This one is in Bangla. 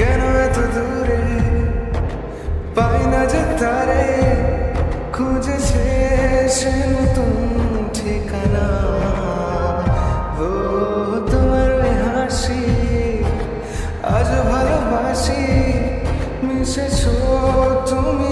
কেন এত দূরে পাই না যে তারে, খুঁজেছে সে নতুন ঠিকানা। ও তোমার ওই হাসি আজ ভালোবাসি, মিশেছো তুমি